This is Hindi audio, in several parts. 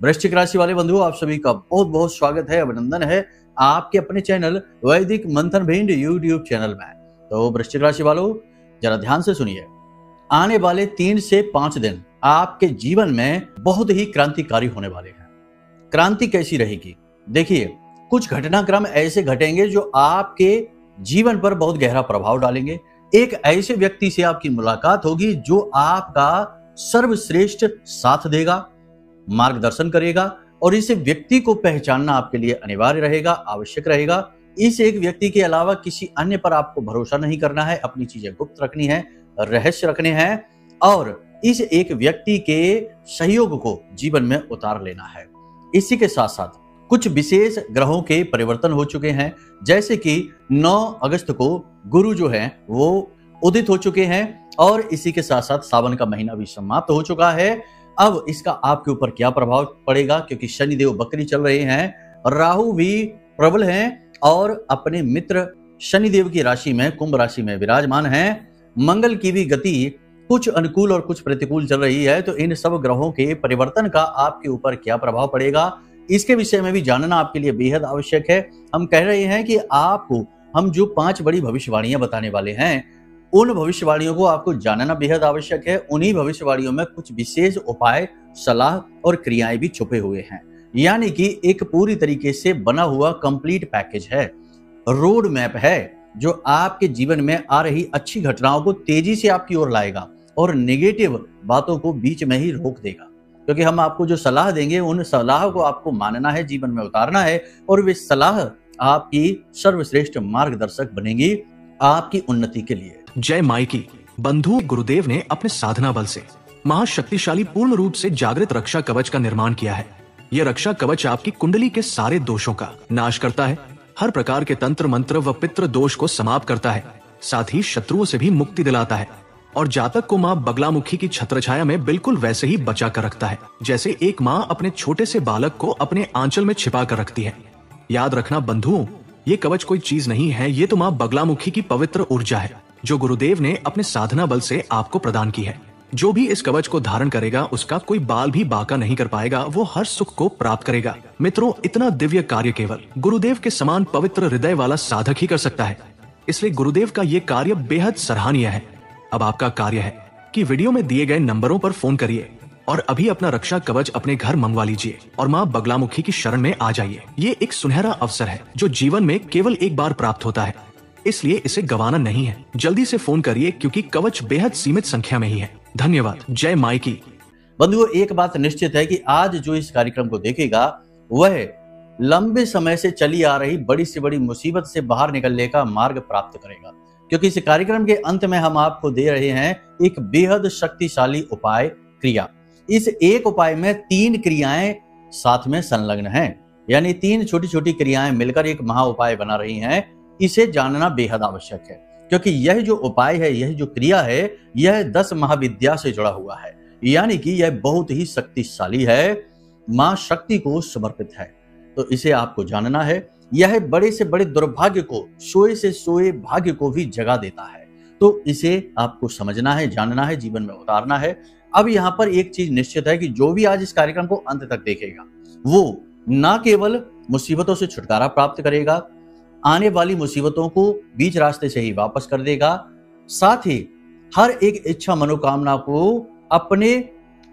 वृश्चिक राशि वाले बंधुओं, आप सभी का बहुत बहुत स्वागत है, अभिनंदन है आपके अपने चैनल वैदिक मंथन भिंड यूट्यूब चैनल में। तो वृश्चिक राशि वालों, जरा ध्यान से सुनिए। आने वाले 3 से 5 दिन आपके जीवन में बहुत ही क्रांतिकारी होने वाले हैं। क्रांति कैसी रहेगी? देखिए, कुछ घटनाक्रम ऐसे घटेंगे जो आपके जीवन पर बहुत गहरा प्रभाव डालेंगे। एक ऐसे व्यक्ति से आपकी मुलाकात होगी जो आपका सर्वश्रेष्ठ साथ देगा, मार्गदर्शन करेगा, और इस व्यक्ति को पहचानना आपके लिए अनिवार्य रहेगा, आवश्यक रहेगा। इस एक व्यक्ति के अलावा किसी अन्य पर आपको भरोसा नहीं करना है, अपनी चीजें गुप्त रखनी है, रहस्य रखने हैं, और इस एक व्यक्ति के सहयोग को जीवन में उतार लेना है। इसी के साथ साथ कुछ विशेष ग्रहों के परिवर्तन हो चुके हैं, जैसे कि 9 अगस्त को गुरु जो है वो उदित हो चुके हैं, और इसी के साथ साथ सावन का महीना भी समाप्त हो चुका है। अब इसका आपके ऊपर क्या प्रभाव पड़ेगा? क्योंकि शनिदेव बकरी चल रहे हैं, राहु भी प्रबल हैं और अपने मित्र शनिदेव की राशि में, कुंभ राशि में विराजमान हैं। मंगल की भी गति कुछ अनुकूल और कुछ प्रतिकूल चल रही है। तो इन सब ग्रहों के परिवर्तन का आपके ऊपर क्या प्रभाव पड़ेगा, इसके विषय में भी जानना आपके लिए बेहद आवश्यक है। हम कह रहे हैं कि आपको हम जो 5 बड़ी भविष्यवाणियां बताने वाले हैं, उन भविष्यवाणियों को आपको जानना बेहद आवश्यक है। उन्हीं भविष्यवाणियों में कुछ विशेष उपाय, सलाह और क्रियाएं भी छुपे हुए हैं, यानी कि एक पूरी तरीके से बना हुआ कंप्लीट पैकेज है, रोड मैप है, जो आपके जीवन में आ रही अच्छी घटनाओं को तेजी से आपकी ओर लाएगा और नेगेटिव बातों को बीच में ही रोक देगा। क्योंकि हम आपको जो सलाह देंगे, उन सलाह को आपको मानना है, जीवन में उतारना है, और वे सलाह आपकी सर्वश्रेष्ठ मार्गदर्शक बनेगी आपकी उन्नति के लिए। जय माई की बंधु, गुरुदेव ने अपने साधना बल से महाशक्तिशाली पूर्ण रूप से जागृत रक्षा कवच का निर्माण किया है। यह रक्षा कवच आपकी कुंडली के सारे दोषों का नाश करता है, हर प्रकार के तंत्र मंत्र व पितृ दोष को समाप्त करता है, साथ ही शत्रुओं से भी मुक्ति दिलाता है, और जातक को माँ बगलामुखी की छत्रछाया में बिल्कुल वैसे ही बचा कर रखता है, जैसे एक माँ अपने छोटे से बालक को अपने आंचल में छिपा कर रखती है। याद रखना बंधुओं, ये कवच कोई चीज नहीं है, ये तो माँ बगलामुखी की पवित्र ऊर्जा है, जो गुरुदेव ने अपने साधना बल से आपको प्रदान की है। जो भी इस कवच को धारण करेगा, उसका कोई बाल भी बांका नहीं कर पाएगा, वो हर सुख को प्राप्त करेगा। मित्रों, इतना दिव्य कार्य केवल गुरुदेव के समान पवित्र हृदय वाला साधक ही कर सकता है, इसलिए गुरुदेव का ये कार्य बेहद सराहनीय है। अब आपका कार्य है कि वीडियो में दिए गए नंबरों पर फोन करिए और अभी अपना रक्षा कवच अपने घर मंगवा लीजिए और माँ बगलामुखी की शरण में आ जाइए। ये एक सुनहरा अवसर है जो जीवन में केवल एक बार प्राप्त होता है, इसलिए इसे गंवाना नहीं है। जल्दी से फोन करिए, क्योंकि कवच बेहद सीमित संख्या में ही है। धन्यवाद। जय माई की। बंधुओं, एक बात निश्चित है कि आज जो इस कार्यक्रम को देखेगा वह लंबे समय से चली आ रही बड़ी से बड़ी मुसीबत से बाहर निकलने का मार्ग प्राप्त करेगा, क्योंकि इस कार्यक्रम के अंत में हम आपको दे रहे हैं एक बेहद शक्तिशाली उपाय क्रिया। इस एक उपाय में 3 क्रियाएं साथ में संलग्न हैं, यानी 3 छोटी छोटी क्रियाएं मिलकर एक महा उपाय बना रही हैं। इसे जानना बेहद आवश्यक है, क्योंकि यह जो उपाय है, यह जो क्रिया है, यह 10 महाविद्या से जुड़ा हुआ है, यानी कि यह बहुत ही शक्तिशाली है, मां शक्ति को समर्पित है। तो इसे आपको जानना है। यह बड़े से बड़े दुर्भाग्य को, सोए से सोए भाग्य को भी जगा देता है। तो इसे आपको समझना है, जानना है, जीवन में उतारना है। अब यहाँ पर एक चीज निश्चित है कि जो भी आज इस कार्यक्रम को अंत तक देखेगा, वो न केवल मुसीबतों से छुटकारा प्राप्त करेगा, आने वाली मुसीबतों को बीच रास्ते से ही वापस कर देगा, साथ ही हर एक इच्छा मनोकामना को अपने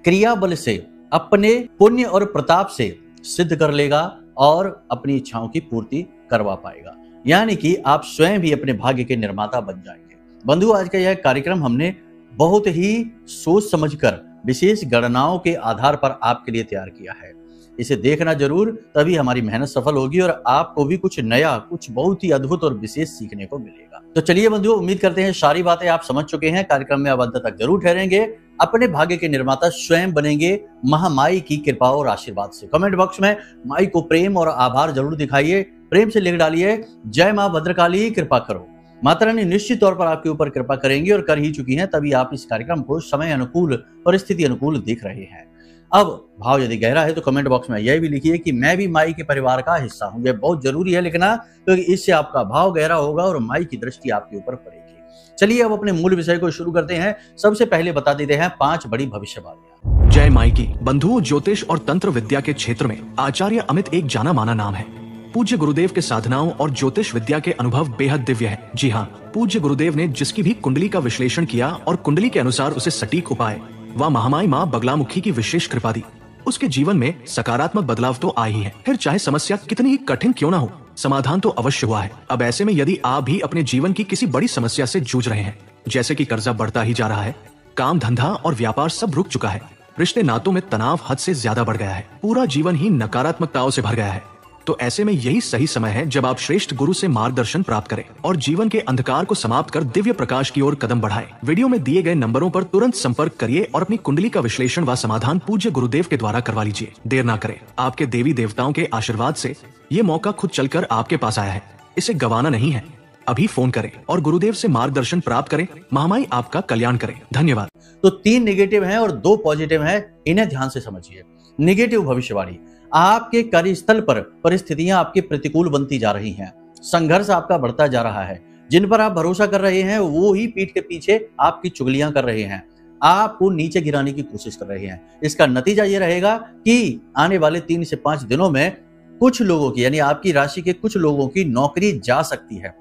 क्रिया बल से, अपने पुण्य और प्रताप से सिद्ध कर लेगा और अपनी इच्छाओं की पूर्ति करवा पाएगा, यानी कि आप स्वयं भी अपने भाग्य के निर्माता बन जाएंगे। बंधु, आज का यह कार्यक्रम हमने बहुत ही सोच समझकर विशेष गणनाओं के आधार पर आपके लिए तैयार किया है। इसे देखना जरूर, तभी हमारी मेहनत सफल होगी और आपको भी कुछ नया, कुछ बहुत ही अद्भुत और विशेष सीखने को मिलेगा। तो चलिए बंधुओं, उम्मीद करते हैं सारी बातें आप समझ चुके हैं। कार्यक्रम में अब अंत तक जरूर ठहरेंगे, अपने भाग्य के निर्माता स्वयं बनेंगे महामाई की कृपा और आशीर्वाद से। कमेंट बॉक्स में माई को प्रेम और आभार जरूर दिखाइए, प्रेम से लिख डालिए, जय माँ भद्रकाली कृपा करो। माता रानी निश्चित तौर पर आपके ऊपर कृपा करेंगी और कर ही चुकी हैं, तभी आप इस कार्यक्रम को समय अनुकूल, परिस्थिति अनुकूल देख रहे हैं। अब भाव यदि गहरा है तो कमेंट बॉक्स में यह भी लिखिए कि मैं भी माई के परिवार का हिस्सा हूं। यह बहुत जरूरी है लिखना, क्योंकि इससे आपका भाव गहरा होगा और माई की दृष्टि आपके ऊपर पड़ेगी। चलिए अब अपने मूल विषय को शुरू करते हैं। सबसे पहले बता देते हैं 5 बड़ी भविष्यवाणियां। जय माई की। बंधुओं, ज्योतिष और तंत्र विद्या के क्षेत्र में आचार्य अमित एक जाना माना नाम है। पूज्य गुरुदेव के साधनाओं और ज्योतिष विद्या के अनुभव बेहद दिव्य है। जी हाँ, पूज्य गुरुदेव ने जिसकी भी कुंडली का विश्लेषण किया और कुंडली के अनुसार उसे सटीक उपाय व महामाई माँ बगलामुखी की विशेष कृपा दी, उसके जीवन में सकारात्मक बदलाव तो आए ही है। फिर चाहे समस्या कितनी ही कठिन क्यों ना हो, समाधान तो अवश्य हुआ है। अब ऐसे में यदि आप भी अपने जीवन की किसी बड़ी समस्या से जूझ रहे हैं, जैसे कि कर्जा बढ़ता ही जा रहा है, काम धंधा और व्यापार सब रुक चुका है, रिश्ते नातों में तनाव हद से ज्यादा बढ़ गया है, पूरा जीवन ही नकारात्मकताओं से भर गया है, तो ऐसे में यही सही समय है जब आप श्रेष्ठ गुरु से मार्गदर्शन प्राप्त करें और जीवन के अंधकार को समाप्त कर दिव्य प्रकाश की ओर कदम बढ़ाएं। वीडियो में दिए गए नंबरों पर तुरंत संपर्क करिए और अपनी कुंडली का विश्लेषण व समाधान पूज्य गुरुदेव के द्वारा करवा लीजिए। देर ना करें, आपके देवी देवताओं के आशीर्वाद से ये मौका खुद चलकर आपके पास आया है, इसे गंवाना नहीं है। अभी फोन करें और गुरुदेव से मार्गदर्शन प्राप्त करें। महामाई आपका कल्याण करें। धन्यवाद। तो 3 नेगेटिव हैं और 2 पॉजिटिव हैं, इन्हें ध्यान से समझिए। नेगेटिव भविष्यवाणी, आपके कार्यस्थल पर परिस्थितियां आपके प्रतिकूल बनती जा रही हैं, संघर्ष आपका बढ़ता जा रहा है, जिन पर आप भरोसा कर रहे हैं वो ही पीठ के पीछे आपकी चुगलियां कर रहे हैं, आपको नीचे गिराने की कोशिश कर रहे हैं। इसका नतीजा ये रहेगा कि आने वाले 3 से 5 दिनों में कुछ लोगों की, यानी आपकी राशि के कुछ लोगों की नौकरी जा सकती है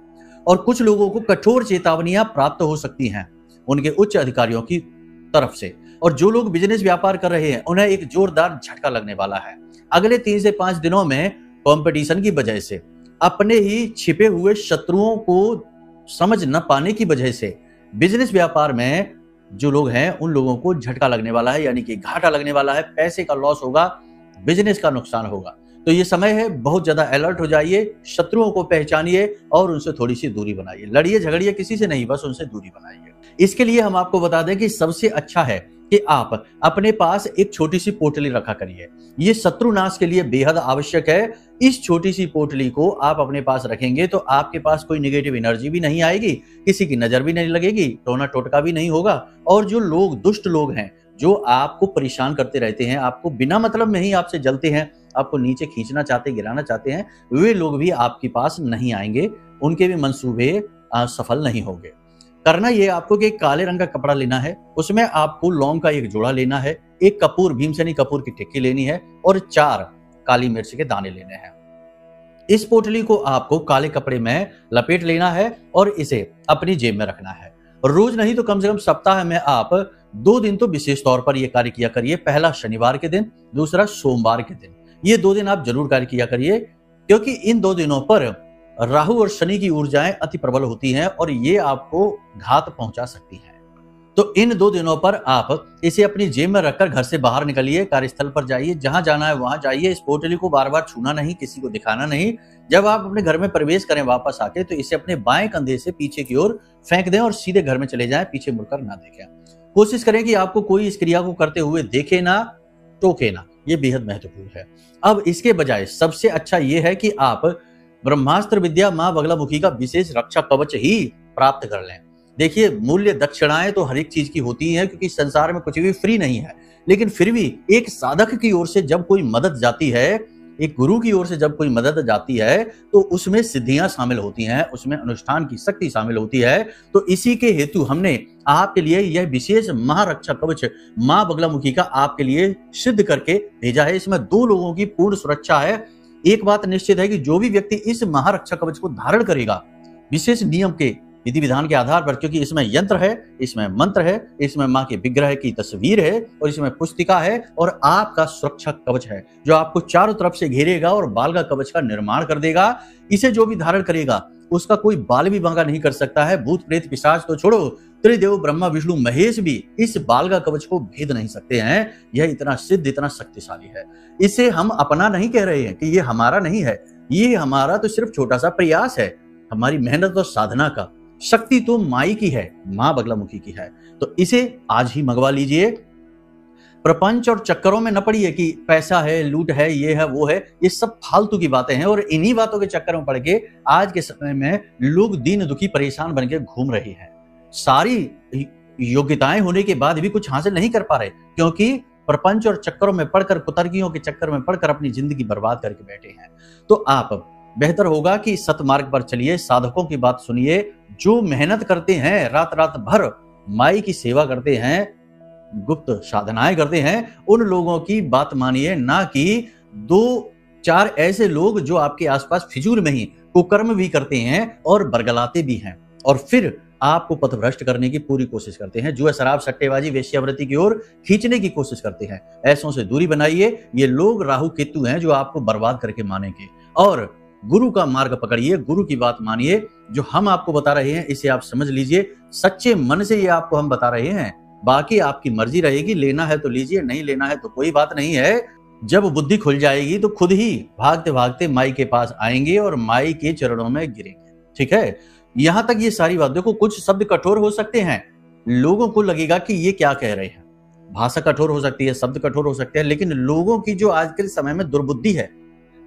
और कुछ लोगों को कठोर चेतावनियां प्राप्त हो सकती हैं उनके उच्च अधिकारियों की तरफ से। और जो लोग बिजनेस व्यापार कर रहे हैं उन्हें एक जोरदार झटका लगने वाला है। अगले 3 से 5 दिनों में कंपटीशन की वजह से, अपने ही छिपे हुए शत्रुओं को समझ न पाने की वजह से बिजनेस व्यापार में जो लोग हैं उन लोगों को झटका लगने वाला है, यानी कि घाटा लगने वाला है, पैसे का लॉस होगा, बिजनेस का नुकसान होगा। तो ये समय है, बहुत ज्यादा अलर्ट हो जाइए, शत्रुओं को पहचानिए और उनसे थोड़ी सी दूरी बनाइए। लड़िए झगड़िए किसी से नहीं, बस उनसे दूरी बनाइए। इसके लिए हम आपको बता दें कि सबसे अच्छा है कि आप अपने पास एक छोटी सी पोटली रखा करिए। ये शत्रुनाश के लिए बेहद आवश्यक है। इस छोटी सी पोटली को आप अपने पास रखेंगे तो आपके पास कोई नेगेटिव एनर्जी भी नहीं आएगी, किसी की नजर भी नहीं लगेगी, टोना टोटका भी नहीं होगा। और जो लोग दुष्ट लोग हैं, जो आपको परेशान करते रहते हैं, आपको बिना मतलब में ही आपसे जलते हैं, आपको नीचे खींचना चाहते, गिराना चाहते हैं, वे लोग भी आपके पास नहीं आएंगे, उनके भी मंसूबे सफल नहीं होंगे। करना ये आपको कि काले रंग का कपड़ा लेना है, उसमें आपको लौंग का एक जोड़ा लेना है, एक कपूर, भीमसेनी कपूर की टिक्की लेनी है और 4 काली मिर्च के दाने लेने हैं। इस पोटली को आपको काले कपड़े में लपेट लेना है और इसे अपनी जेब में रखना है। रोज नहीं तो कम से कम सप्ताह में आप 2 दिन तो विशेष तौर पर यह कार्य किया करिए। पहला शनिवार के दिन, दूसरा सोमवार के दिन। ये 2 दिन आप जरूर कार्य किया करिए, क्योंकि इन 2 दिनों पर राहु और शनि की ऊर्जाएं अति प्रबल होती हैं और ये आपको घात पहुंचा सकती हैं। तो इन 2 दिनों पर आप इसे अपनी जेब में रखकर घर से बाहर निकलिए, कार्यस्थल पर जाइए, जहां जाना है वहां जाइए। इस पोटली को बार बार छूना नहीं, किसी को दिखाना नहीं। जब आप अपने घर में प्रवेश करें वापस आके, तो इसे अपने बाएं कंधे से पीछे की ओर फेंक दें और सीधे घर में चले जाएं, पीछे मुड़कर ना देखें। कोशिश करें कि आपको कोई इस क्रिया को करते हुए देखे ना, टोके ना, ये बेहद महत्वपूर्ण है। अब इसके बजाय सबसे अच्छा ये है कि आप ब्रह्मास्त्र विद्या मां बगलामुखी का विशेष रक्षा कवच ही प्राप्त कर लें। देखिए, मूल्य दक्षिणाएं तो हर एक चीज की होती हैं, क्योंकि संसार में कुछ भी फ्री नहीं है, लेकिन फिर भी एक साधक की ओर से जब कोई मदद जाती है, एक गुरु की ओर से जब कोई मदद जाती है, तो उसमें सिद्धियां शामिल होती हैं, उसमें अनुष्ठान की शक्ति शामिल होती है। तो इसी के हेतु हमने आपके लिए यह विशेष महारक्षा कवच मां बगलामुखी का आपके लिए सिद्ध करके भेजा है। इसमें 2 लोगों की पूर्ण सुरक्षा है। एक बात निश्चित है कि जो भी व्यक्ति इस महारक्षा कवच को धारण करेगा, विशेष नियम के विधि विधान के आधार पर, क्योंकि इसमें यंत्र है, इसमें मंत्र है, इसमें मां के विग्रह की तस्वीर है और इसमें पुस्तिका है और आपका सुरक्षा कवच है, जो आपको चारों तरफ से घेरेगा और बाल का कवच का निर्माण कर देगा। इसे जो भी धारण करेगा उसका कोई बाल भी बांका नहीं कर सकता है। भूत प्रेत पिशाच तो छोड़ो, त्रिदेव ब्रह्मा विष्णु महेश भी इस बाल का कवच को भेद नहीं सकते हैं। यह इतना सिद्ध, इतना शक्तिशाली है। इसे हम अपना नहीं कह रहे हैं कि ये हमारा नहीं है, ये हमारा तो सिर्फ छोटा सा प्रयास है, हमारी मेहनत और साधना का। शक्ति तो माई की है, मां बगलामुखी की है। तो इसे आज ही मंगवा लीजिए। प्रपंच और चक्करों में न पड़िए कि पैसा है, लूट है, ये है, वो है, ये सब फालतू की बातें हैं। और इन्हीं बातों के चक्कर में पड़ के आज के समय में लोग दीन दुखी परेशान बन के घूम रहे हैं। सारी योग्यताएं होने के बाद भी कुछ हासिल नहीं कर पा रहे, क्योंकि प्रपंच और चक्करों में पड़कर, कुतर्कियों के चक्कर में पड़कर अपनी जिंदगी बर्बाद करके बैठे हैं। तो आप बेहतर होगा कि सतमार्ग पर चलिए, साधकों की बात सुनिए, जो मेहनत करते हैं, रात रात भर माई की सेवा करते हैं, गुप्त साधनाएं करते हैं, उन लोगों की बात मानिए, ना कि 2-4 ऐसे लोग जो आपके आसपास फिजूल में ही कुकर्म भी करते हैं और बरगलाते भी हैं और फिर आपको पथभ्रष्ट करने की पूरी कोशिश करते हैं, जुआ शराब सट्टेबाजी वेश्यावृत्ति की ओर खींचने की कोशिश करते हैं। ऐसों से दूरी बनाइए। ये लोग राहु केतु हैं जो आपको बर्बाद करके मानेंगे। और गुरु का मार्ग पकड़िए, गुरु की बात मानिए। जो हम आपको बता रहे हैं इसे आप समझ लीजिए, सच्चे मन से ये आपको हम बता रहे हैं। बाकी आपकी मर्जी रहेगी, लेना है तो लीजिए, नहीं लेना है तो कोई बात नहीं है। जब बुद्धि खुल जाएगी तो खुद ही भागते भागते माई के पास आएंगे और माई के चरणों में गिरेंगे। ठीक है, यहां तक ये सारी बात। देखो, कुछ शब्द कठोर हो सकते हैं, लोगों को लगेगा कि ये क्या कह रहे हैं, भाषा कठोर हो सकती है, शब्द कठोर हो सकते हैं, लेकिन लोगों की जो आज के समय में दुर्बुद्धि है,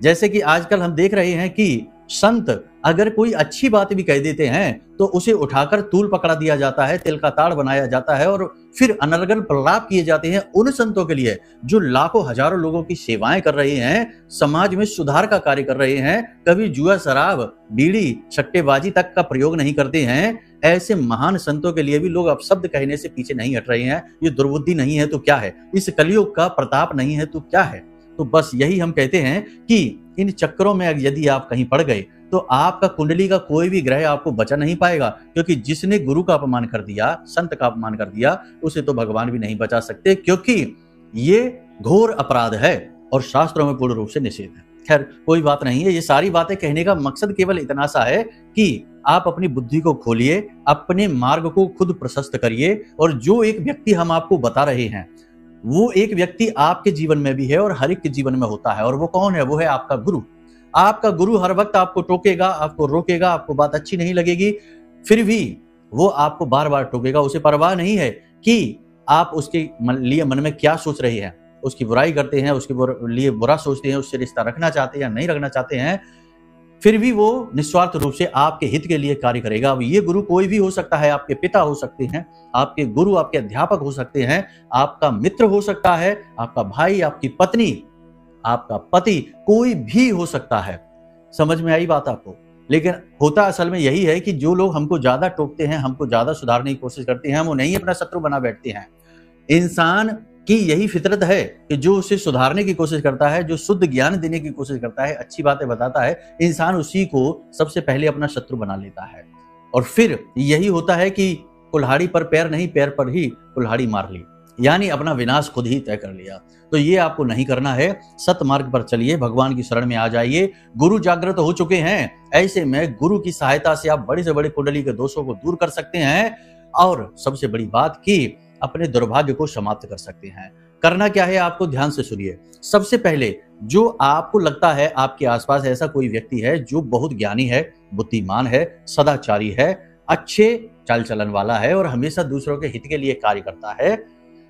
जैसे कि आजकल हम देख रहे हैं कि संत अगर कोई अच्छी बात भी कह देते हैं तो उसे उठाकर तूल पकड़ा दिया जाता है, तिल का ताड़ बनाया जाता है और फिर अनर्गल प्रलाप किए जाते हैं उन संतों के लिए जो लाखों हजारों लोगों की सेवाएं कर रहे हैं, समाज में सुधार का कार्य कर रहे हैं, कभी जुआ शराब बीड़ी सट्टेबाजी तक का प्रयोग नहीं करते हैं। ऐसे महान संतों के लिए भी लोग अपशब्द कहने से पीछे नहीं हट रहे हैं। ये दुर्बुद्धि नहीं है तो क्या है, इस कलयुग का प्रताप नहीं है तो क्या है। तो बस यही हम कहते हैं कि इन चक्करों में यदि आप कहीं पड़ गए तो आपका कुंडली का कोई भी ग्रह आपको बचा नहीं पाएगा, क्योंकि जिसने गुरु का अपमान कर दिया, संत का अपमान कर दिया, उसे तो भगवान भी नहीं बचा सकते, क्योंकि ये घोर अपराध है और शास्त्रों में पूर्ण रूप से निषेध है। खैर, कोई बात नहीं है। ये सारी बातें कहने का मकसद केवल इतना सा है कि आप अपनी बुद्धि को खोलिए, अपने मार्ग को खुद प्रशस्त करिए। और जो एक व्यक्ति हम आपको बता रहे हैं वो एक व्यक्ति आपके जीवन में भी है और हर एक के जीवन में होता है। और वो कौन है? वो है आपका गुरु। आपका गुरु हर वक्त आपको टोकेगा, आपको रोकेगा, आपको बात अच्छी नहीं लगेगी, फिर भी वो आपको बार बार टोकेगा। उसे परवाह नहीं है कि आप उसके लिए मन में क्या सोच रहे हैं। उसकी बुराई करते हैं, उसके लिए बुरा सोचते हैं, उससे रिश्ता रखना चाहते हैं या नहीं रखना चाहते हैं, फिर भी वो निस्वार्थ रूप से आपके हित के लिए कार्य करेगा। अब ये गुरु कोई भी हो सकता है, आपके पिता हो सकते हैं, आपके गुरु आपके अध्यापक हो सकते हैं, आपका मित्र हो सकता है, आपका भाई, आपकी पत्नी, आपका पति, कोई भी हो सकता है। समझ में आई बात आपको? लेकिन होता असल में यही है कि जो लोग हमको ज्यादा टोकते हैं, हमको ज्यादा सुधारने की कोशिश करते हैं, हम उन्हें ही अपना शत्रु बना बैठते हैं। इंसान की यही फितरत है कि जो उसे सुधारने की कोशिश करता है, जो शुद्ध ज्ञान देने की कोशिश करता है, अच्छी बातें बताता है, इंसान उसी को सबसे पहले अपना शत्रु बना लेता है। और फिर यही होता है कि कुल्हाड़ी पर पैर नहीं, पैर पर ही कुल्हाड़ी मार ली, यानी अपना विनाश खुद ही तय कर लिया। तो ये आपको नहीं करना है। सत मार्ग पर चलिए, भगवान की शरण में आ जाइए। गुरु जागृत हो चुके हैं, ऐसे में गुरु की सहायता से आप बड़े से बड़े कुंडली के दोषों को दूर कर सकते हैं और सबसे बड़ी बात कि अपने दुर्भाग्य को समाप्त कर सकते हैं। करना क्या है आपको, ध्यान से सुनिए। सबसे पहले जो आपको लगता है आपके आसपास ऐसा कोई व्यक्ति है जो बहुत ज्ञानी है, बुद्धिमान है, सदाचारी है, अच्छे चाल चलन वाला है और हमेशा दूसरों के हित के लिए कार्य करता है,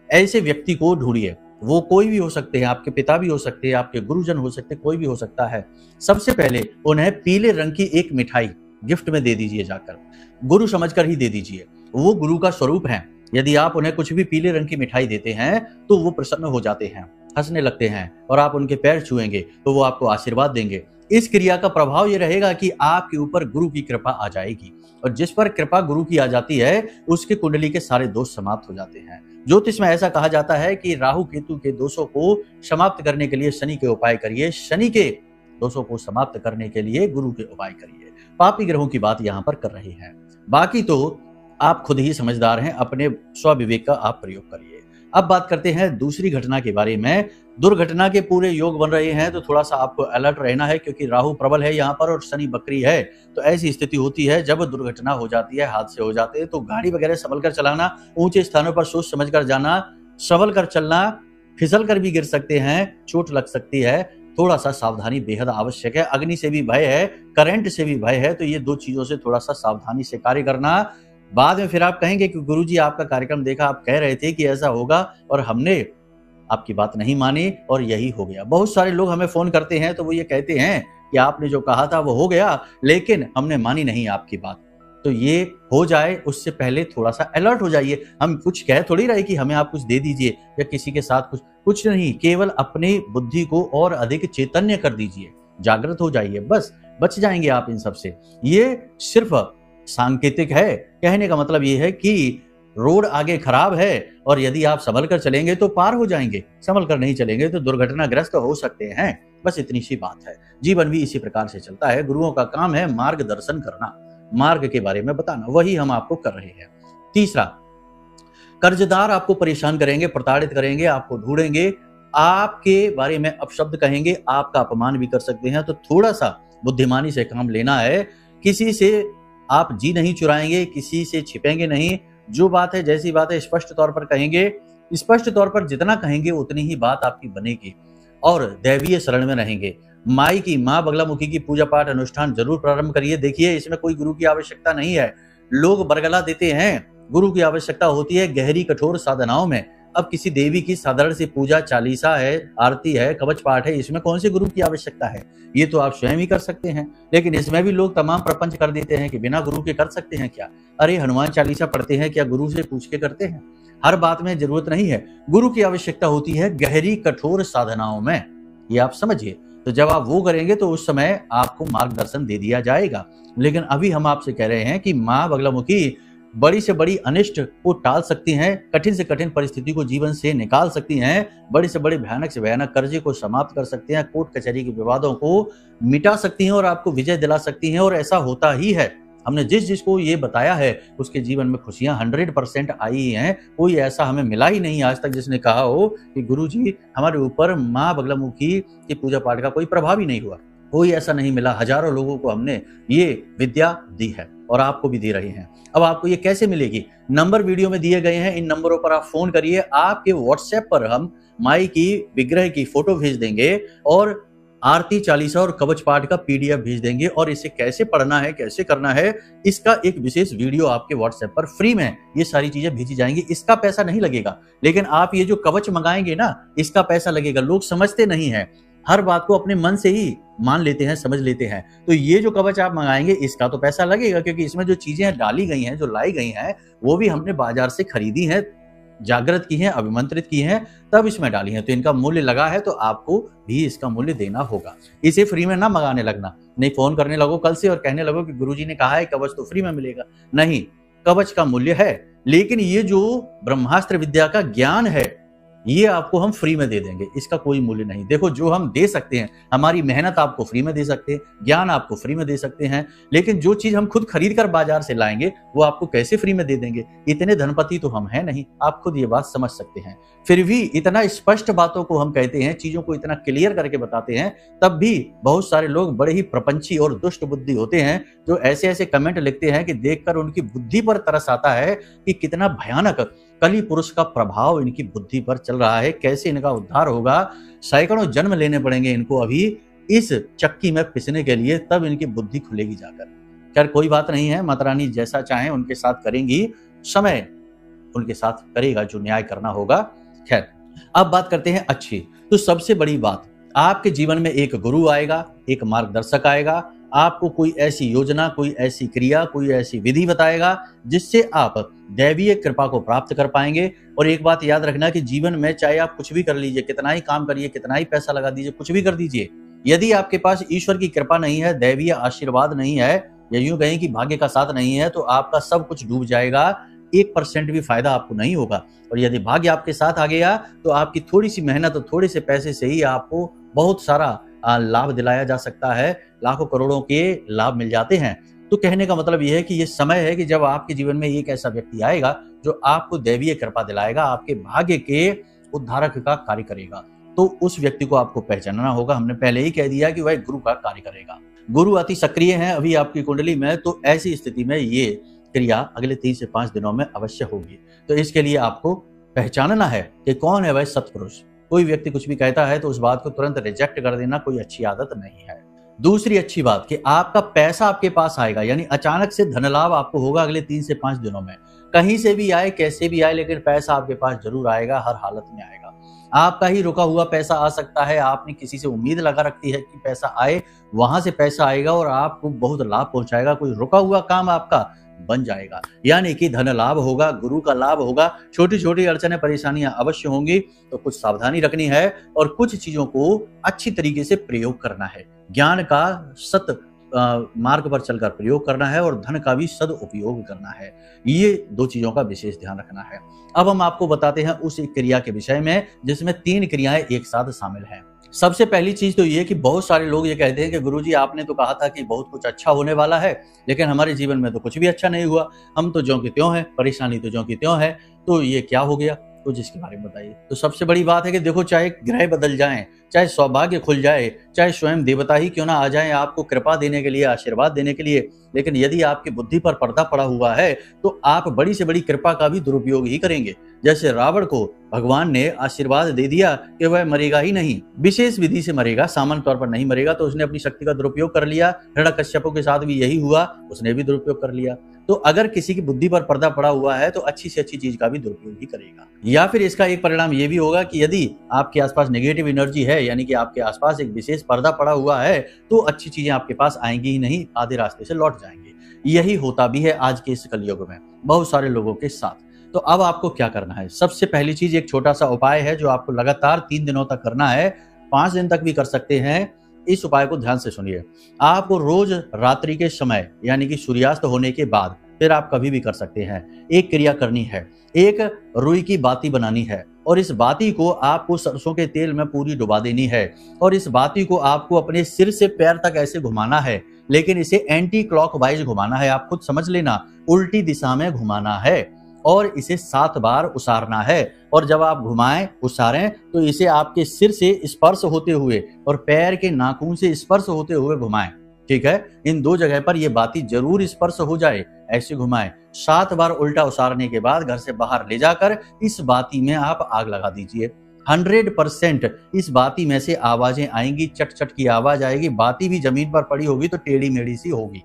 ऐसे व्यक्ति को ढूंढिए। वो कोई भी हो सकते हैं, आपके पिता भी हो सकते हैं, आपके गुरुजन हो सकते हैं, कोई भी हो सकता है। सबसे पहले उन्हें पीले रंग की एक मिठाई गिफ्ट में दे दीजिए, जाकर गुरु समझकर ही दे दीजिए। वो गुरु का स्वरूप है। यदि आप उन्हें कुछ भी पीले रंग की मिठाई देते हैं तो वो प्रसन्न हो जाते हैं, हंसने लगते हैं और आप उनके पैर छुएंगे तो वो आपको आशीर्वाद देंगे। इस क्रिया का प्रभाव ये रहेगा कि आपके ऊपर गुरु की कृपा आ जाएगी और जिस पर कृपा गुरु की आ जाती है उसके कुंडली के सारे दोष समाप्त हो जाते हैं। ज्योतिष में ऐसा कहा जाता है कि राहु केतु के दोषों को समाप्त करने के लिए शनि के उपाय करिए, शनि के दोषों को समाप्त करने के लिए गुरु के उपाय करिए। पापी ग्रहों की बात यहाँ पर कर रहे हैं, बाकी तो आप खुद ही समझदार हैं, अपने स्वविवेक का आप प्रयोग करिए। अब बात करते हैं दूसरी घटना के बारे में। दुर्घटना के पूरे योग बन रहे हैं तो थोड़ा सा आपको अलर्ट रहना है, क्योंकि राहु प्रबल है यहाँ पर और शनि बकरी है। तो ऐसी स्थिति होती है जब दुर्घटना हो जाती है, हादसे हो जाते हैं, तो गाड़ी वगैरह संभल कर चलाना, ऊंचे स्थानों पर सोच समझ कर जाना, संभल कर चलना, फिसल कर भी गिर सकते हैं, चोट लग सकती है, थोड़ा सा सावधानी बेहद आवश्यक है। अग्नि से भी भय है, करंट से भी भय है, तो ये दो चीजों से थोड़ा सा सावधानी से कार्य करना। बाद में फिर आप कहेंगे कि गुरुजी आपका कार्यक्रम देखा, आप कह रहे थे कि ऐसा होगा और हमने आपकी बात नहीं मानी और यही हो गया। बहुत सारे लोग हमें फोन करते हैं तो वो ये कहते हैं कि आपने जो कहा था वो हो गया, लेकिन हमने मानी नहीं आपकी बात। तो ये हो जाए उससे पहले थोड़ा सा अलर्ट हो जाइए। हम कुछ कह थोड़ी रहे कि हमें आप कुछ दे दीजिए या किसी के साथ कुछ नहीं, केवल अपनी बुद्धि को और अधिक चैतन्य कर दीजिए, जागृत हो जाइए, बस बच जाएंगे आप इन सब से। ये सिर्फ सांकेतिक है। कहने का मतलब ये है कि रोड आगे खराब है और यदि आप संभल कर चलेंगे तो पार हो जाएंगे, संभल कर नहीं चलेंगे तो दुर्घटनाग्रस्त हो सकते हैं। बस इतनी सी बात है। जीवन भी इसी प्रकार से चलता है। गुरुओं का काम है मार्गदर्शन करना, मार्ग के बारे में बताना, वही हम आपको कर रहे हैं। तीसरा, कर्जदार आपको परेशान करेंगे, प्रताड़ित करेंगे, आपको ढूंढेंगे, आपके बारे में अपशब्द कहेंगे, आपका अपमान भी कर सकते हैं। तो थोड़ा सा बुद्धिमानी से काम लेना है। किसी से आप जी नहीं चुराएंगे, किसी से छिपेंगे नहीं। जो बात है, जैसी बात है, स्पष्ट तौर पर कहेंगे। स्पष्ट तौर पर जितना कहेंगे उतनी ही बात आपकी बनेगी और दैवीय शरण में रहेंगे। माई की, माँ बगलामुखी की पूजा पाठ अनुष्ठान जरूर प्रारंभ करिए। देखिए, इसमें कोई गुरु की आवश्यकता नहीं है। लोग बरगला देते हैं, गुरु की आवश्यकता होती है गहरी कठोर साधनाओं में। अब किसी देवी की साधारण सी पूजा, चालीसा है, आरती है, कवच पाठ है, इसमें कौन से गुरु की आवश्यकता है? ये तो आप स्वयं ही कर सकते हैं। लेकिन इसमें भी लोग तमाम प्रपंच कर देते हैं कि बिना गुरु के कर सकते हैं क्या? अरे, हनुमान चालीसा पढ़ते हैं क्या गुरु से पूछ के करते हैं? हर बात में जरूरत नहीं है। गुरु की आवश्यकता होती है गहरी कठोर साधनाओं में, ये आप समझिए। तो जब आप वो करेंगे तो उस समय आपको मार्गदर्शन दे दिया जाएगा। लेकिन अभी हम आपसे कह रहे हैं कि माँ बगलामुखी बड़ी से बड़ी अनिष्ट को टाल सकती हैं, कठिन से कठिन परिस्थिति को जीवन से निकाल सकती हैं, बड़े से बड़े भयानक से भयानक कर्जे को समाप्त कर सकते हैं, कोर्ट कचहरी के विवादों को मिटा सकती हैं और आपको विजय दिला सकती हैं। और ऐसा होता ही है। हमने जिसको ये बताया है उसके जीवन में खुशियां 100% आई हैं। कोई ऐसा हमें मिला ही नहीं आज तक जिसने कहा हो कि गुरुजी हमारे ऊपर माँ बगलामुखी की पूजा पाठ का कोई प्रभाव ही नहीं हुआ। कोई ऐसा नहीं मिला। हजारों लोगों को हमने ये विद्या दी है और आपको भी दे रहे हैं। अब आपको ये कैसे मिलेगी? नंबर वीडियो में दिए गए हैं, इन नंबरों पर आप फोन करिए। आपके व्हाट्सएप पर हम माई की विग्रह की फोटो भेज देंगे और आरती, चालीसा और कवच पाठ का पीडीएफ भेज देंगे। और इसे कैसे पढ़ना है, कैसे करना है, इसका एक विशेष वीडियो आपके व्हाट्सएप पर फ्री में ये सारी चीजें भेजी जाएंगी। इसका पैसा नहीं लगेगा। लेकिन आप ये जो कवच मंगाएंगे ना, इसका पैसा लगेगा। लोग समझते नहीं है, हर बात को अपने मन से ही मान लेते हैं, समझ लेते हैं। तो ये जो कवच आप मंगाएंगे इसका तो पैसा लगेगा, क्योंकि इसमें जो चीजें डाली गई हैं, जो लाई गई हैं, वो भी हमने बाजार से खरीदी हैं, जागृत की हैं, अभिमंत्रित की हैं, तब इसमें डाली हैं। तो इनका मूल्य लगा है, तो आपको भी इसका मूल्य देना होगा। इसे फ्री में ना मंगाने लगना। नहीं फोन करने लगो कल से और कहने लगो कि गुरुजी ने कहा है कवच तो फ्री में मिलेगा। नहीं, कवच का मूल्य है, लेकिन ये जो ब्रह्मास्त्र विद्या का ज्ञान है ये आपको हम फ्री में दे देंगे। इसका कोई मूल्य नहीं। देखो, जो हम दे सकते हैं, हमारी मेहनत आपको फ्री में दे सकते हैं, ज्ञान आपको फ्री में दे सकते हैं। लेकिन जो चीज हम खुद खरीद कर बाजार से लाएंगे वो आपको कैसे फ्री में दे देंगे? इतने धनपति तो हम हैं नहीं। आप खुद ये बात समझ सकते हैं। फिर भी इतना स्पष्ट बातों को हम कहते हैं, चीजों को इतना क्लियर करके बताते हैं, तब भी बहुत सारे लोग बड़े ही प्रपंची और दुष्ट बुद्धि होते हैं, जो ऐसे ऐसे कमेंट लिखते हैं कि देखकर उनकी बुद्धि पर तरस आता है कि कितना भयानक कली पुरुष का प्रभाव इनकी बुद्धि पर चल रहा है। कैसे इनका उद्धार होगा? सैकड़ों जन्म लेने पड़ेंगे इनको अभी इस चक्की में पिसने के लिए, तब इनकी बुद्धि खुलेगी जाकर। खैर, कोई बात नहीं है। माता रानी जैसा चाहे उनके साथ करेंगी, समय उनके साथ करेगा जो न्याय करना होगा। खैर, अब बात करते हैं अच्छी। तो सबसे बड़ी बात, आपके जीवन में एक गुरु आएगा, एक मार्गदर्शक आएगा, आपको कोई ऐसी योजना, कोई ऐसी क्रिया, कोई ऐसी विधि बताएगा जिससे आप दैवीय कृपा को प्राप्त कर पाएंगे। और एक बात याद रखना कि जीवन में चाहे आप कुछ भी कर लीजिए, कितना ही काम करिए, कितना ही पैसा लगा दीजिए, कुछ भी कर दीजिए, यदि आपके पास ईश्वर की कृपा नहीं है, दैवीय आशीर्वाद नहीं है, या यूं कहें कि भाग्य का साथ नहीं है, तो आपका सब कुछ डूब जाएगा। 1% भी फायदा आपको नहीं होगा। और यदि भाग्य आपके साथ आ गया तो आपकी थोड़ी सी मेहनत और थोड़े से पैसे से ही आपको बहुत सारा लाभ दिलाया जा सकता है। लाखों करोड़ों के लाभ मिल जाते हैं। तो कहने का मतलब यह है कि ये समय है कि जब आपके जीवन में एक ऐसा व्यक्ति आएगा जो आपको दैवीय कृपा दिलाएगा, आपके भाग्य के उद्धारक का कार्य करेगा। तो उस व्यक्ति को आपको पहचानना होगा। हमने पहले ही कह दिया कि वह गुरु का कार्य करेगा। गुरु अति सक्रिय है अभी आपकी कुंडली में, तो ऐसी स्थिति में ये क्रिया अगले 3 से 5 दिनों में अवश्य होगी। तो इसके लिए आपको पहचानना है कि कौन है वह सत्पुरुष। कोई व्यक्ति कुछ भी कहता है तो उस बात को तुरंत रिजेक्ट कर देना कोई अच्छी आदत नहीं है। दूसरी अच्छी बात कि आपका पैसा आपके पास आएगा, यानी अचानक से धन लाभ आपको होगा अगले 3 से 5 दिनों में। कहीं से भी आए, कैसे भी आए, लेकिन पैसा आपके पास जरूर आएगा, हर हालत में आएगा। आपका ही रुका हुआ पैसा आ सकता है। आपने किसी से उम्मीद लगा रखी है कि पैसा आए, वहां से पैसा आएगा और आपको बहुत लाभ पहुंचाएगा। कोई रुका हुआ काम आपका बन जाएगा, यानी कि धन लाभ होगा, गुरु का लाभ होगा। छोटी छोटी अड़चने परेशानियां अवश्य होंगी, तो कुछ सावधानी रखनी है और कुछ चीजों को अच्छी तरीके से प्रयोग करना है। ज्ञान का सत मार्ग पर चलकर प्रयोग करना है और धन का भी सदुपयोग करना है। ये 2 चीजों का विशेष ध्यान रखना है। अब हम आपको बताते हैं उस एक क्रिया के विषय में जिसमें 3 क्रियाएं एक साथ शामिल हैं। सबसे पहली चीज तो ये कि बहुत सारे लोग ये कहते हैं कि गुरुजी आपने तो कहा था कि बहुत कुछ अच्छा होने वाला है, लेकिन हमारे जीवन में तो कुछ भी अच्छा नहीं हुआ, हम तो ज्यों की त्यों हैं, परेशानी तो ज्यों की त्यों है, तो ये क्या हो गया? कुछ इसके बारे में बताइए। तो सबसे बड़ी बात है कि देखो, चाहे ग्रह बदल जाएं, चाहे सौभाग्य खुल जाए, चाहे स्वयं देवता ही क्यों ना आ जाएं आपको कृपा देने के लिए, आशीर्वाद देने के लिए, लेकिन यदि आपकी बुद्धि पर पर्दा पड़ा हुआ है तो आप बड़ी से बड़ी कृपा का भी दुरुपयोग ही करेंगे। जैसे रावण को भगवान ने आशीर्वाद दे दिया कि वह मरेगा ही नहीं, विशेष विधि से मरेगा, सामान्य तौर पर नहीं मरेगा, तो उसने अपनी शक्ति का दुरुपयोग कर लिया। हिरण्यकश्यप के साथ भी यही हुआ, उसने भी दुरुपयोग कर लिया। तो अगर किसी की बुद्धि पर पर्दा पड़ा हुआ है तो अच्छी से अच्छी चीज का भी दुरुपयोग ही करेगा। या फिर इसका एक परिणाम ये भी होगा कि यदि आपके आसपास नेगेटिव एनर्जी है, यानी कि आपके आसपास एक विशेष पर्दा पड़ा हुआ है, तो अच्छी चीजें आपके पास आएंगी ही नहीं, आधे रास्ते से लौट जाएंगे। यही होता भी है आज के इस कलयुग में बहुत सारे लोगों के साथ। तो अब आपको क्या करना है? सबसे पहली चीज, एक छोटा सा उपाय है जो आपको लगातार 3 दिनों तक करना है, 5 दिन तक भी कर सकते हैं। इस उपाय को ध्यान से सुनिए। आपको रोज रात्रि के समय, यानी कि सूर्यास्त होने के बाद, फिर आप कभी भी कर सकते हैं, एक क्रिया करनी है। एक रुई की बाती बनानी है और इस बाती को आपको सरसों के तेल में पूरी डुबा देनी है और इस बाती को आपको अपने सिर से पैर तक ऐसे घुमाना है, लेकिन इसे एंटी क्लॉकवाइज घुमाना है। आप खुद समझ लेना, उल्टी दिशा में घुमाना है और इसे 7 बार उसारना है। और जब आप घुमाएं, उसारें, तो इसे आपके सिर से स्पर्श होते हुए और पैर के नाखून से स्पर्श होते हुए घुमाएं। ठीक है, इन 2 जगह पर यह बाती जरूर स्पर्श हो जाए, ऐसे घुमाएं। 7 बार उल्टा उसारने के बाद घर से बाहर ले जाकर इस बाती में आप आग लगा दीजिए। 100% इस बाती में से आवाजें आएंगी, चट चट की आवाज आएगी। बाती भी जमीन पर पड़ी होगी तो टेढ़ी मेढ़ी सी होगी,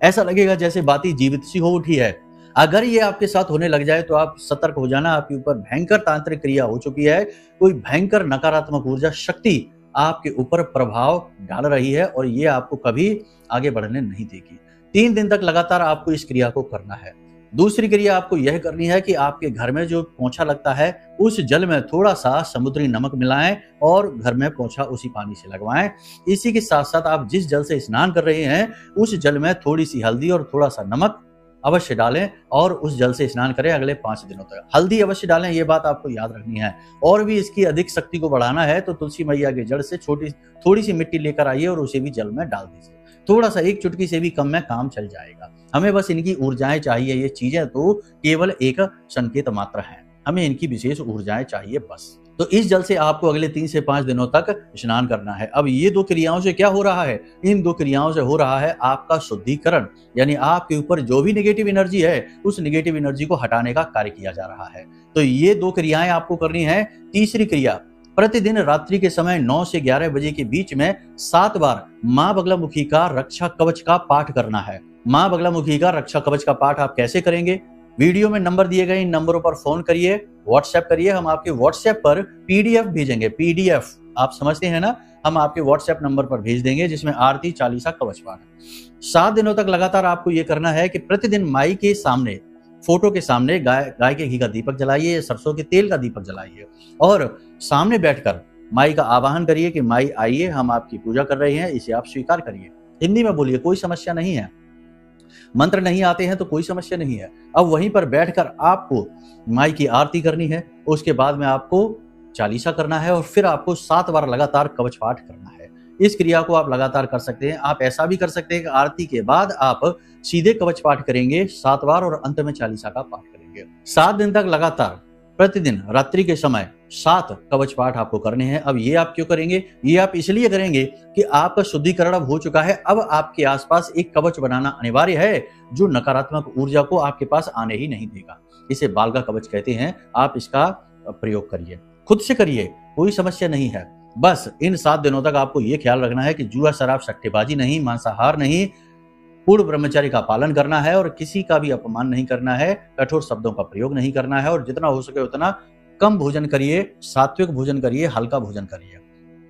ऐसा लगेगा जैसे बाती जीवित सी हो उठी है। अगर ये आपके साथ होने लग जाए तो आप सतर्क हो जाना, आपके ऊपर भयंकर तांत्रिक क्रिया हो चुकी है। कोई भयंकर नकारात्मक ऊर्जा शक्ति आपके ऊपर प्रभाव डाल रही है और ये आपको कभी आगे बढ़ने नहीं देगी। 3 दिन तक लगातार आपको इस क्रिया को करना है। दूसरी क्रिया आपको यह करनी है कि आपके घर में जो पोंछा लगता है उस जल में थोड़ा सा समुद्री नमक मिलाएं और घर में पोंछा उसी पानी से लगवाएं। इसी के साथ साथ आप जिस जल से स्नान कर रहे हैं उस जल में थोड़ी सी हल्दी और थोड़ा सा नमक अवश्य डालें और उस जल से स्नान करें अगले 5 दिनों तक। हल्दी अवश्य डालें, ये बात आपको याद रखनी है। और भी इसकी अधिक शक्ति को बढ़ाना है तो तुलसी मैया के जड़ से थोड़ी सी मिट्टी लेकर आइए और उसे भी जल में डाल दीजिए। थोड़ा सा, एक चुटकी से भी कम में काम चल जाएगा। हमें बस इनकी ऊर्जाएं चाहिए, ये चीजें तो केवल एक संकेत मात्र है, हमें इनकी विशेष ऊर्जाएं चाहिए बस। तो इस जल से आपको अगले 3 से 5 दिनों तक स्नान करना है। अब ये 2 क्रियाओं से क्या हो रहा है? इन 2 क्रियाओं से हो रहा है आपका शुद्धिकरण, यानी आपके ऊपर जो भी नेगेटिव एनर्जी है उस नेगेटिव एनर्जी को हटाने का कार्य किया जा रहा है। तो ये 2 क्रियाएं आपको करनी है। तीसरी क्रिया, प्रतिदिन रात्रि के समय 9 से 11 बजे के बीच में 7 बार मां बगलामुखी का रक्षा कवच का पाठ करना है। मां बगलामुखी का रक्षा कवच का पाठ आप कैसे करेंगे? वीडियो में नंबर दिए गए, इन नंबरों पर फोन करिए, व्हाट्सएप करिए। हम आपके व्हाट्सएप पर पीडीएफ भेजेंगे। पीडीएफ आप समझते हैं ना, हम आपके व्हाट्सएप नंबर पर भेज देंगे जिसमें आरती, चालीसा, कवच पाठ। 7 दिनों तक लगातार आपको यह करना है कि प्रतिदिन माई के सामने, फोटो के सामने गाय के घी का दीपक जलाइए, सरसों के तेल का दीपक जलाइए और सामने बैठकर माई का आवाहन करिए कि माई आइए, हम आपकी पूजा कर रहे हैं, इसे आप स्वीकार करिए। हिंदी में बोलिए, कोई समस्या नहीं है। मंत्र नहीं आते हैं तो कोई समस्या नहीं है। अब वहीं पर बैठकर आपको माई की आरती करनी है, उसके बाद में आपको चालीसा करना है और फिर आपको 7 बार लगातार कवच पाठ करना है। इस क्रिया को आप लगातार कर सकते हैं। आप ऐसा भी कर सकते हैं कि आरती के बाद आप सीधे कवच पाठ करेंगे 7 बार और अंत में चालीसा का पाठ करेंगे। 7 दिन तक लगातार प्रतिदिन रात्रि के समय 7 कवच पाठ आपको करने हैं। अब ये आप क्यों करेंगे? ये आप इसलिए करेंगे कि आपका शुद्धिकरण अब हो चुका है। अब आपके आसपास एक कवच बनाना अनिवार्य है जो नकारात्मक ऊर्जा को आपके पास आने ही नहीं देगा। इसे बालगा कवच कहते हैं। आप इसका प्रयोग करिए, खुद से करिए, कोई समस्या नहीं है। बस इन 7 दिनों तक आपको ये ख्याल रखना है कि जुआ, शराब, सट्टेबाजी नहीं, मांसाहार नहीं, पूर्ण ब्रह्मचर्य का पालन करना है और किसी का भी अपमान नहीं करना है, कठोर शब्दों का प्रयोग नहीं करना है और जितना हो सके उतना कम भोजन करिए, सात्विक भोजन करिए, हल्का भोजन करिए,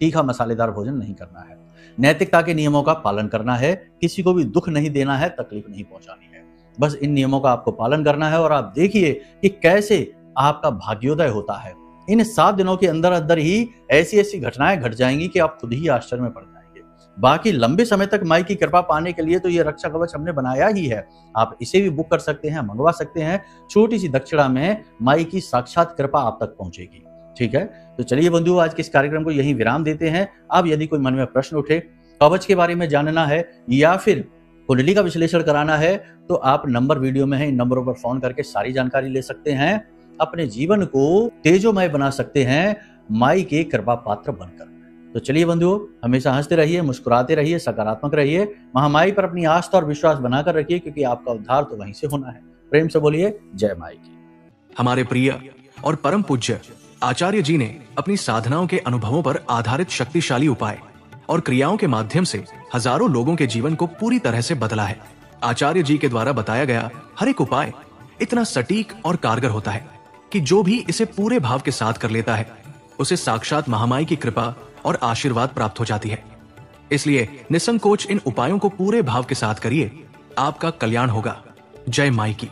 तीखा मसालेदार भोजन नहीं करना है। नैतिकता के नियमों का पालन करना है, किसी को भी दुख नहीं देना है, तकलीफ नहीं पहुंचानी है। बस इन नियमों का आपको पालन करना है और आप देखिए कि कैसे आपका भाग्योदय होता है। इन 7 दिनों के अंदर अंदर ही ऐसी ऐसी घटनाएं घट जाएंगी कि आप खुद ही आश्चर्य में पड़ जाएंगे। बाकी लंबे समय तक माई की कृपा पाने के लिए तो ये रक्षा कवच हमने बनाया ही है। आप इसे भी बुक कर सकते हैं, मंगवा सकते हैं। छोटी सी दक्षिणा में माई की साक्षात कृपा आप तक पहुंचेगी। ठीक है, तो चलिए बंधु, आज के इस कार्यक्रम को यहीं विराम देते हैं। अब यदि कोई मन में प्रश्न उठे, कवच के बारे में जानना है या फिर कुंडली का विश्लेषण कराना है, तो आप नंबर वीडियो में है, इन नंबरों पर फोन करके सारी जानकारी ले सकते हैं। अपने जीवन को तेजोमय बना सकते हैं माई के कृपा पात्र बनकर। तो चलिए बंधुओं, हमेशा हंसते रहिए, मुस्कुराते रहिए, सकारात्मक रहिए, महामाई पर अपनी आस्था और विश्वास बनाकर रखिए, क्योंकि आपका उद्धार तो वहीं से होना है। प्रेम से बोलिए जय माई की। हमारे प्रिय और परम पूज्य आचार्य जी ने अपनी साधनाओं के अनुभवों पर आधारित शक्तिशाली उपाय और क्रियाओं के माध्यम से हजारों लोगों के जीवन को पूरी तरह से बदला है। आचार्य जी के द्वारा बताया गया हर एक उपाय इतना सटीक और कारगर होता है कि जो भी इसे पूरे भाव के साथ कर लेता है, उसे साक्षात महामाई की कृपा और आशीर्वाद प्राप्त हो जाती है। इसलिए निसंकोच इन उपायों को पूरे भाव के साथ करिए, आपका कल्याण होगा। जय माई की।